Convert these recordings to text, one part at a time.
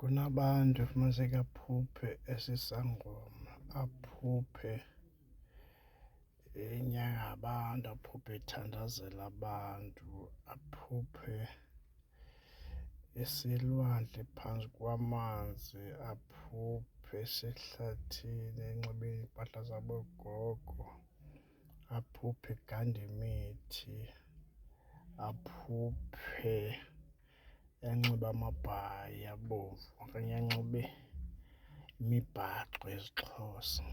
Kunabantu efumaniseka aphuphe esisangoma, aphuphe enyanga abantu, aphuphe ethandazela abantu, aphuphe eselwandle phantsi kwamanzi, aphuphe esehlathini enxibe iimpahla zabogogo, aphuphe eganda imithi, aphuphe enxiba amabhayi abomvu okanye anxibe imibhaco yesiXhosa.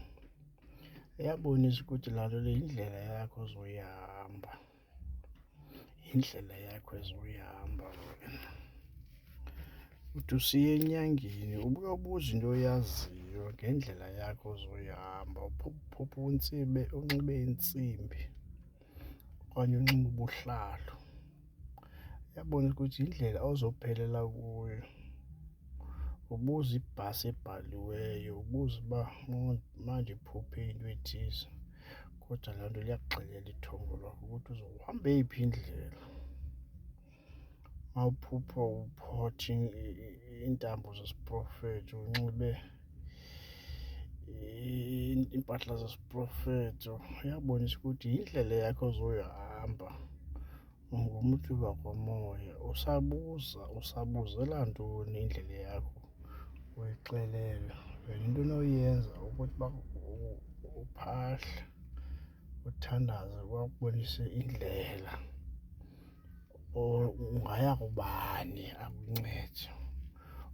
Iyabonisa ukuthi laa nto le yindlela yakho ozoyihamba, yindlela yakho ezoyihamba wena. Uthi usiya enyangeni ubuyobuza into oyaziyo ngendlela yakho ozoyihamba, uphuphe unxibe intsimbi okanye unxibe ubuhlalu. Iyabonisa ukuthi yindlela ozophelela kuyo. Ubuza ibhasi ebhaliweyo, ubuza uba mandiphuphe into ethize, kodwa laa nto liyakuxelela ithongo lakho ukuthi uzohamba eyiphi indlela. Mawuphupha uphotha iintambo zesiprofethi, unxibe iimpahla zesiprofethi, iyabonisa ukuthi yindlela yakho ozoyihamba. Ungumntu wakomoya, usabuzela ntoni indlela yakho uyixelelwe. Wena into onoyenza ukuthi uba uphahle, uthandaze, bakubonise indlela ungaya kubani akuncede.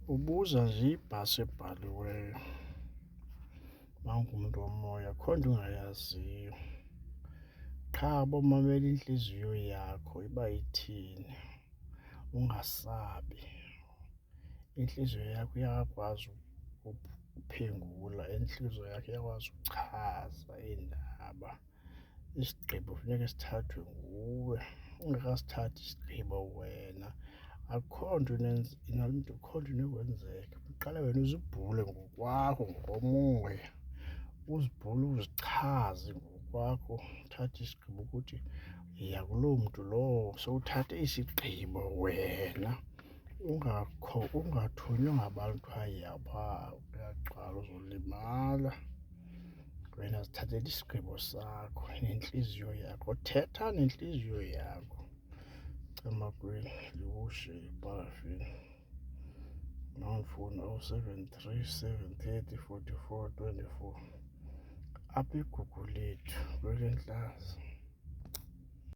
Ubuza nje ibhasi ebhaliweyo mawungumntu womoya, akho nto ungayaziyo. Qha uba umamele intliziyo yakho uba ithini, ungasabi. Intliziyo yakho iyakwazi uphendula, intliziyo yakho iyakwazi ukuchaza iindaba. Isigqibo funeka sithathwe nguwe, ungekasithathi isigqibo wena akukho nto inokwenzeka. Uqale wena uzibhule ngokwakho, ngokomoya, uzibhule uzichaze ngokwakho, uthathe isigqibo ukuthi yiya kuloo mntu lowo. Sowuthathe isigqibo wena, ungathunywa ngabantu kuthiwa yiya phaa, uyaqala uzolimala. Wena zithathela isigqibo sakho nentliziyo yakho, thetha nentliziyo yakho. Camakwenu, Liushe eParafini. Mawufowuna 073 730 44 24 apha eGugulethu kweleNtlanzi.